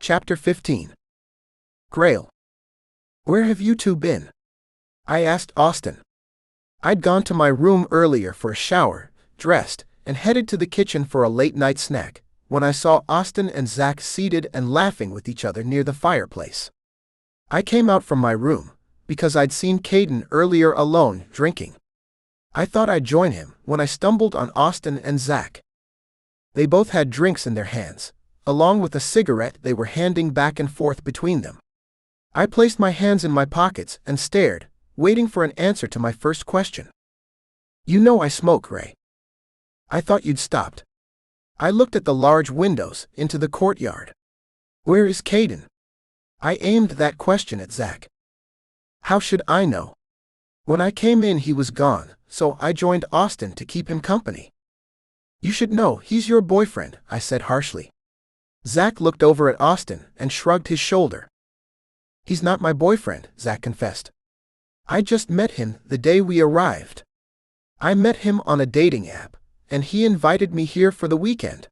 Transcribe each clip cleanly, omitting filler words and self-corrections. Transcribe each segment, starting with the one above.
Chapter 15. Grayle. Where have you two been? I asked Austin. I'd gone to my room earlier for a shower, dressed, and headed to the kitchen for a late-night snack, when I saw Austin and Zack seated and laughing with each other near the fireplace. I came out from my room, because I'd seen Caden earlier alone, drinking. I thought I'd join him when I stumbled on Austin and Zack. They both had drinks in their hands, along with a cigarette they were handing back and forth between them. I placed my hands in my pockets and stared, waiting for an answer to my first question. "You know I smoke, Ray. I thought you'd stopped." I looked at the large windows into the courtyard. "Where is Caden?" I aimed that question at Zack. "How should I know? When I came in he was gone, so I joined Austin to keep him company." "You should know, he's your boyfriend," I said harshly. Zack looked over at Austin and shrugged his shoulder. "He's not my boyfriend," Zack confessed. "I just met him the day we arrived. I met him on a dating app, and he invited me here for the weekend.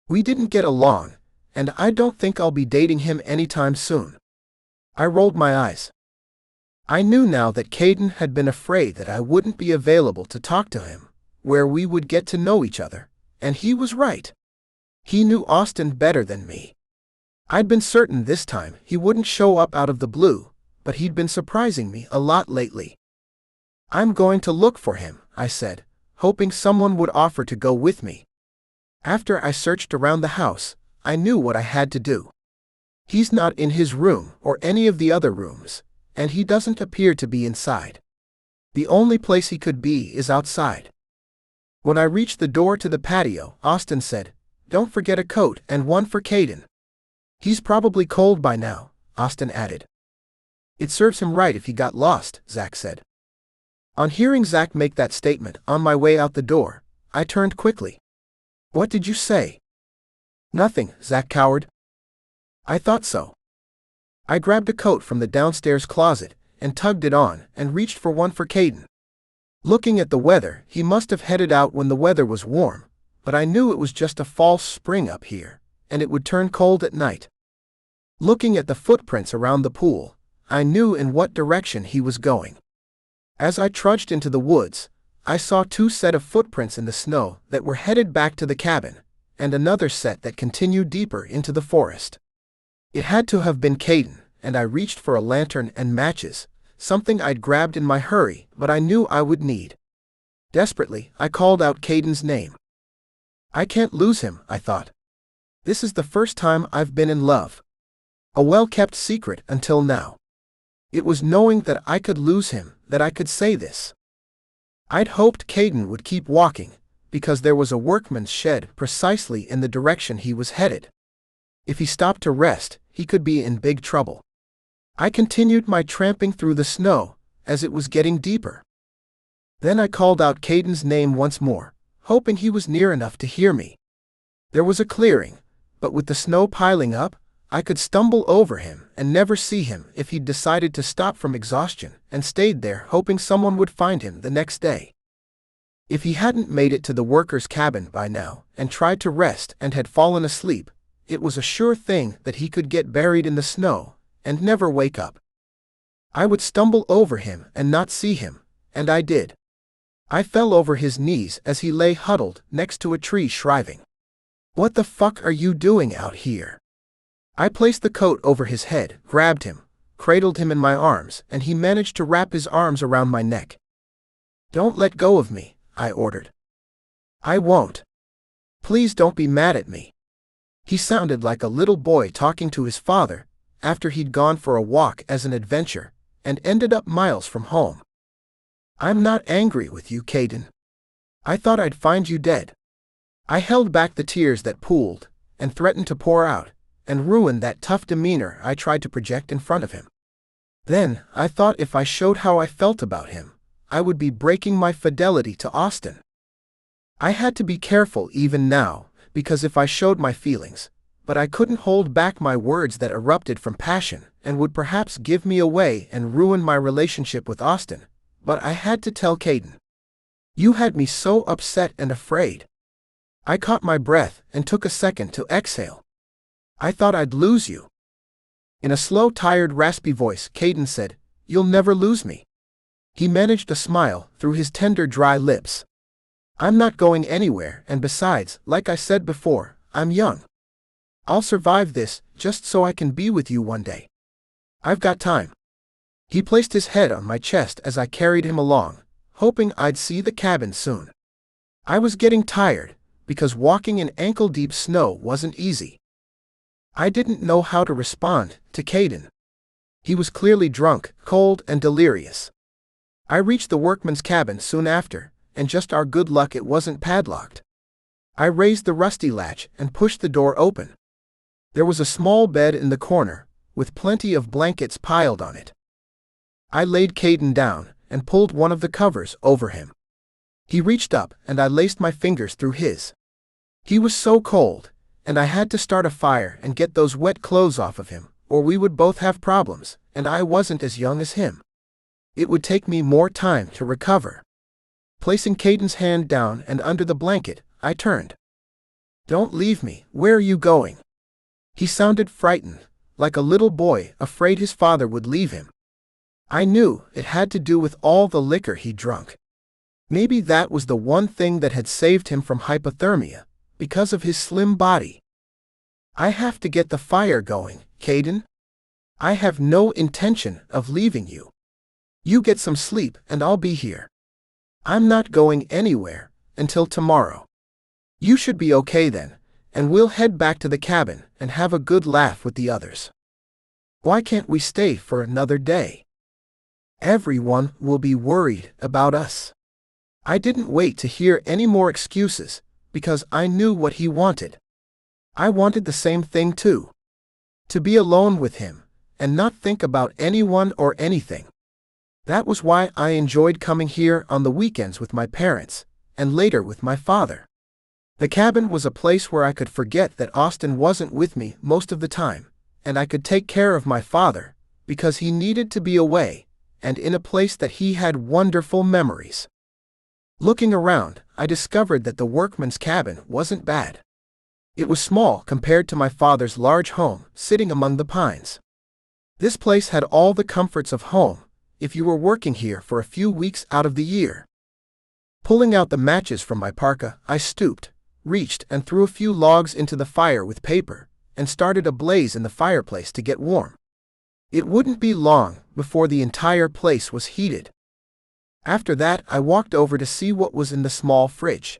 We didn't get along, and I don't think I'll be dating him anytime soon." I rolled my eyes. I knew now that Caden had been afraid that I wouldn't be available to talk to him, where we would get to know each other, and he was right. He knew Austin better than me. I'd been certain this time he wouldn't show up out of the blue, but he'd been surprising me a lot lately. "I'm going to look for him," I said, hoping someone would offer to go with me. After I searched around the house, I knew what I had to do. He's not in his room or any of the other rooms, and he doesn't appear to be inside. The only place he could be is outside. When I reached the door to the patio, Austin said, "Don't forget a coat and one for Caden." "He's probably cold by now," Austin added. "It serves him right if he got lost," Zack said. On hearing Zack make that statement on my way out the door, I turned quickly. "What did you say?" "Nothing," Zack cowered. "I thought so." I grabbed a coat from the downstairs closet and tugged it on and reached for one for Caden. Looking at the weather, he must have headed out when the weather was warm, but I knew it was just a false spring up here, and it would turn cold at night. Looking at the footprints around the pool, I knew in what direction he was going. As I trudged into the woods, I saw two sets of footprints in the snow that were headed back to the cabin, and another set that continued deeper into the forest. It had to have been Caden, and I reached for a lantern and matches, something I'd grabbed in my hurry but I knew I would need. Desperately, I called out Caden's name. I can't lose him, I thought. This is the first time I've been in love. A well-kept secret until now. It was knowing that I could lose him that I could say this. I'd hoped Caden would keep walking, because there was a workman's shed precisely in the direction he was headed. If he stopped to rest, he could be in big trouble. I continued my tramping through the snow, as it was getting deeper. Then I called out Caden's name once more, hoping he was near enough to hear me. There was a clearing, but with the snow piling up, I could stumble over him and never see him if he'd decided to stop from exhaustion and stayed there hoping someone would find him the next day. If he hadn't made it to the workers' cabin by now and tried to rest and had fallen asleep, it was a sure thing that he could get buried in the snow and never wake up. I would stumble over him and not see him, and I did. I fell over his knees as he lay huddled next to a tree shriving. "What the fuck are you doing out here?" I placed the coat over his head, grabbed him, cradled him in my arms, and he managed to wrap his arms around my neck. "Don't let go of me," I ordered. "I won't. Please don't be mad at me." He sounded like a little boy talking to his father after he'd gone for a walk as an adventure and ended up miles from home. "I'm not angry with you, Caden. I thought I'd find you dead." I held back the tears that pooled and threatened to pour out and ruin that tough demeanor I tried to project in front of him. Then, I thought if I showed how I felt about him, I would be breaking my fidelity to Austin. I had to be careful even now, because if I showed my feelings, but I couldn't hold back my words that erupted from passion and would perhaps give me away and ruin my relationship with Austin, but I had to tell Caden. "You had me so upset and afraid." I caught my breath and took a second to exhale. I thought I'd lose you." In a slow, tired, raspy voice, Caden said, "You'll never lose me." He managed a smile through his tender, dry lips. "I'm not going anywhere, and besides, like I said before, I'm young. I'll survive this, just so I can be with you one day. I've got time." He placed his head on my chest as I carried him along, hoping I'd see the cabin soon. I was getting tired, because walking in ankle-deep snow wasn't easy. I didn't know how to respond to Caden. He was clearly drunk, cold, and delirious. I reached the workman's cabin soon after, and just our good luck it wasn't padlocked. I raised the rusty latch and pushed the door open. There was a small bed in the corner, with plenty of blankets piled on it. I laid Caden down and pulled one of the covers over him. He reached up and I laced my fingers through his. He was so cold, and I had to start a fire and get those wet clothes off of him, or we would both have problems, and I wasn't as young as him. It would take me more time to recover. Placing Caden's hand down and under the blanket, I turned. "Don't leave me, where are you going?" He sounded frightened, like a little boy afraid his father would leave him. I knew it had to do with all the liquor he'd drunk. Maybe that was the one thing that had saved him from hypothermia, because of his slim body. "I have to get the fire going, Caden. I have no intention of leaving you. You get some sleep and I'll be here. I'm not going anywhere until tomorrow. You should be okay then, and we'll head back to the cabin and have a good laugh with the others. Why can't we stay for another day? Everyone will be worried about us." I didn't wait to hear any more excuses, because I knew what he wanted. I wanted the same thing too. To be alone with him, and not think about anyone or anything. That was why I enjoyed coming here on the weekends with my parents, and later with my father. The cabin was a place where I could forget that Austin wasn't with me most of the time, and I could take care of my father, because he needed to be away, and in a place that he had wonderful memories. Looking around, I discovered that the workman's cabin wasn't bad. It was small compared to my father's large home, sitting among the pines. This place had all the comforts of home, if you were working here for a few weeks out of the year. Pulling out the matches from my parka, I stooped, reached and threw a few logs into the fire with paper, and started a blaze in the fireplace to get warm. It wouldn't be long before the entire place was heated. After that, I walked over to see what was in the small fridge.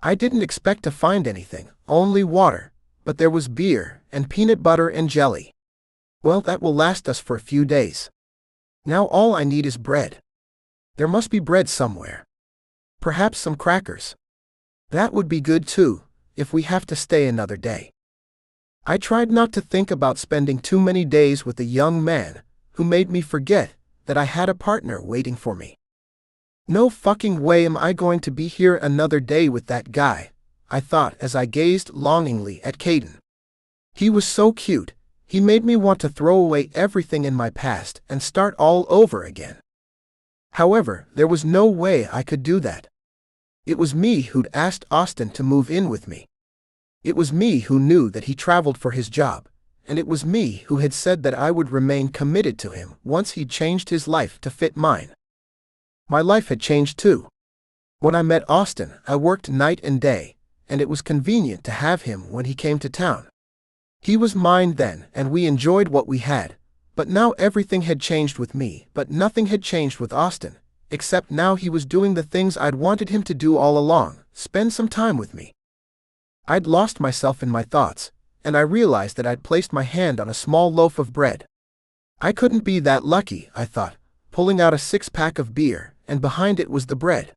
I didn't expect to find anything, only water, but there was beer and peanut butter and jelly. Well, that will last us for a few days. Now all I need is bread. There must be bread somewhere. Perhaps some crackers. That would be good too, if we have to stay another day. I tried not to think about spending too many days with a young man who made me forget that I had a partner waiting for me. No fucking way am I going to be here another day with that guy, I thought as I gazed longingly at Caden. He was so cute, he made me want to throw away everything in my past and start all over again. However, there was no way I could do that. It was me who'd asked Austin to move in with me. It was me who knew that he traveled for his job, and it was me who had said that I would remain committed to him once he'd changed his life to fit mine. My life had changed too. When I met Austin, I worked night and day, and it was convenient to have him when he came to town. He was mine then, and we enjoyed what we had, but now everything had changed with me, but nothing had changed with Austin, except now he was doing the things I'd wanted him to do all along, spend some time with me. I'd lost myself in my thoughts, and I realized that I'd placed my hand on a small loaf of bread. I couldn't be that lucky, I thought, pulling out a 6-pack of beer, and behind it was the bread.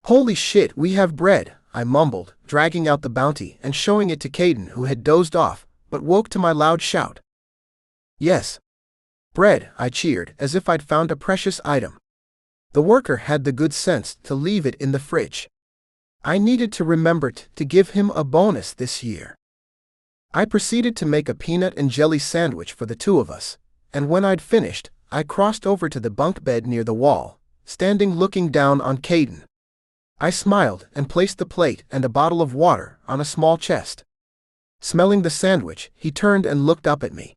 "Holy shit, we have bread," I mumbled, dragging out the bounty and showing it to Caden, who had dozed off, but woke to my loud shout. "Yes. Bread," I cheered, as if I'd found a precious item. The worker had the good sense to leave it in the fridge. I needed to remember to give him a bonus this year. I proceeded to make a peanut and jelly sandwich for the two of us, and when I'd finished, I crossed over to the bunk bed near the wall, standing looking down on Caden. I smiled and placed the plate and a bottle of water on a small chest. Smelling the sandwich, he turned and looked up at me.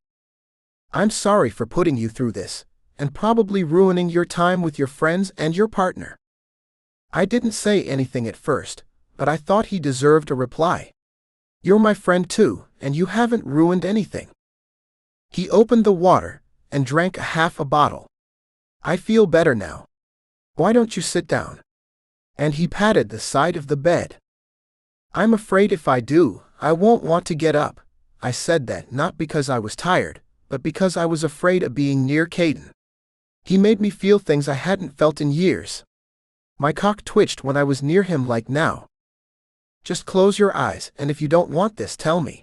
I'm sorry for putting you through this, and probably ruining your time with your friends and your partner. I didn't say anything at first, but I thought he deserved a reply. You're my friend too, and you haven't ruined anything. He opened the water and drank half a bottle. I feel better now. Why don't you sit down? And he patted the side of the bed. I'm afraid if I do, I won't want to get up. I said that not because I was tired, but because I was afraid of being near Caden. He made me feel things I hadn't felt in years. My cock twitched when I was near him like now. Just close your eyes, and if you don't want this, tell me.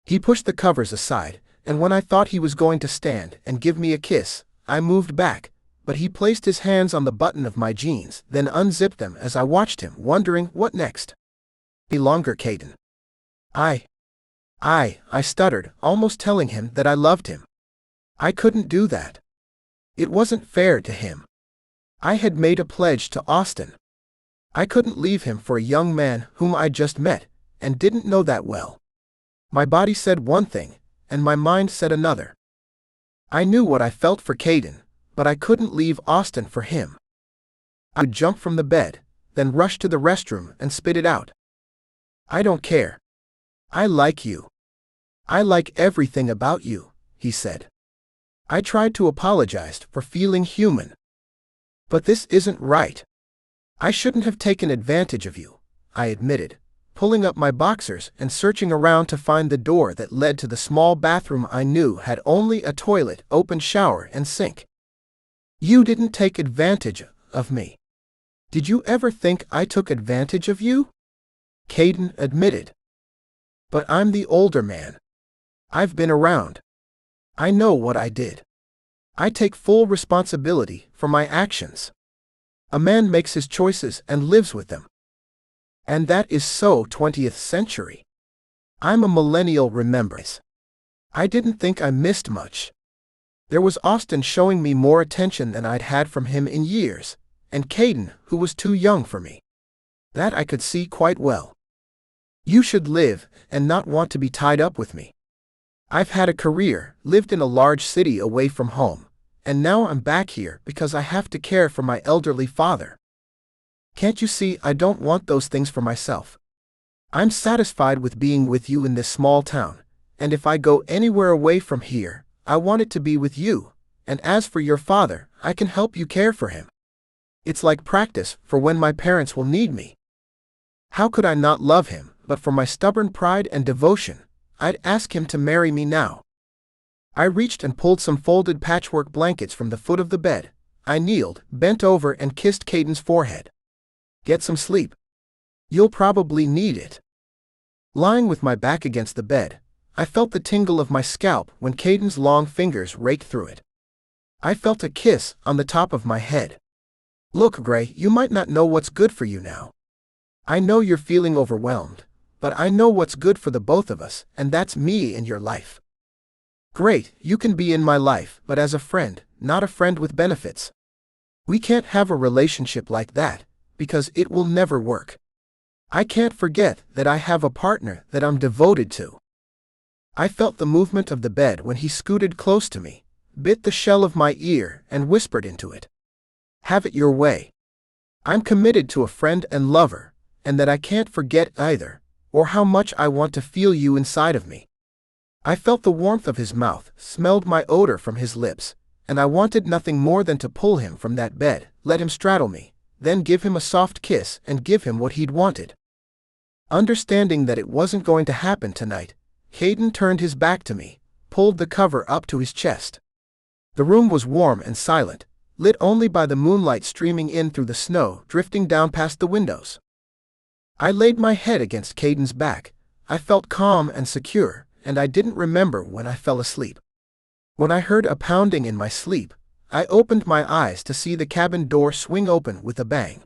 He pushed the covers aside, and when I thought he was going to stand and give me a kiss, I moved back, but he placed his hands on the button of my jeans, then unzipped them as I watched him, wondering what next. Be longer, Caden. I stuttered, almost telling him that I loved him. I couldn't do that. It wasn't fair to him. I had made a pledge to Austin. I couldn't leave him for a young man whom I'd just met and didn't know that well. My body said one thing, and my mind said another. I knew what I felt for Caden, but I couldn't leave Austin for him. I would jump from the bed, then rush to the restroom and spit it out. I don't care. I like you. I like everything about you, he said. I tried to apologize for feeling human. But this isn't right. I shouldn't have taken advantage of you, I admitted, pulling up my boxers and searching around to find the door that led to the small bathroom I knew had only a toilet, open shower, and sink. You didn't take advantage of me. Did you ever think I took advantage of you? Caden admitted. But I'm the older man. I've been around. I know what I did. I take full responsibility for my actions. A man makes his choices and lives with them. And that is so 20th century. I'm a millennial, remembers. I didn't think I missed much. There was Austin showing me more attention than I'd had from him in years, and Caden, who was too young for me. That I could see quite well. You should live and not want to be tied up with me. I've had a career, lived in a large city away from home, and now I'm back here because I have to care for my elderly father. Can't you see I don't want those things for myself? I'm satisfied with being with you in this small town, and if I go anywhere away from here, I want it to be with you, and as for your father, I can help you care for him. It's like practice for when my parents will need me. How could I not love him, but for my stubborn pride and devotion, I'd ask him to marry me now. I reached and pulled some folded patchwork blankets from the foot of the bed. I kneeled, bent over and kissed Caden's forehead. Get some sleep. You'll probably need it. Lying with my back against the bed, I felt the tingle of my scalp when Caden's long fingers raked through it. I felt a kiss on the top of my head. Look, Gray, you might not know what's good for you now. I know you're feeling overwhelmed, but I know what's good for the both of us, and that's me in your life. Great, you can be in my life, but as a friend, not a friend with benefits. We can't have a relationship like that, because it will never work. I can't forget that I have a partner that I'm devoted to. I felt the movement of the bed when he scooted close to me, bit the shell of my ear, and whispered into it. Have it your way. I'm committed to a friend and lover, and that I can't forget either, or how much I want to feel you inside of me. I felt the warmth of his mouth, smelled my odor from his lips, and I wanted nothing more than to pull him from that bed, let him straddle me, then give him a soft kiss and give him what he'd wanted. Understanding that it wasn't going to happen tonight, Caden turned his back to me, pulled the cover up to his chest. The room was warm and silent, lit only by the moonlight streaming in through the snow drifting down past the windows. I laid my head against Caden's back. I felt calm and secure, and I didn't remember when I fell asleep. When I heard a pounding in my sleep, I opened my eyes to see the cabin door swing open with a bang.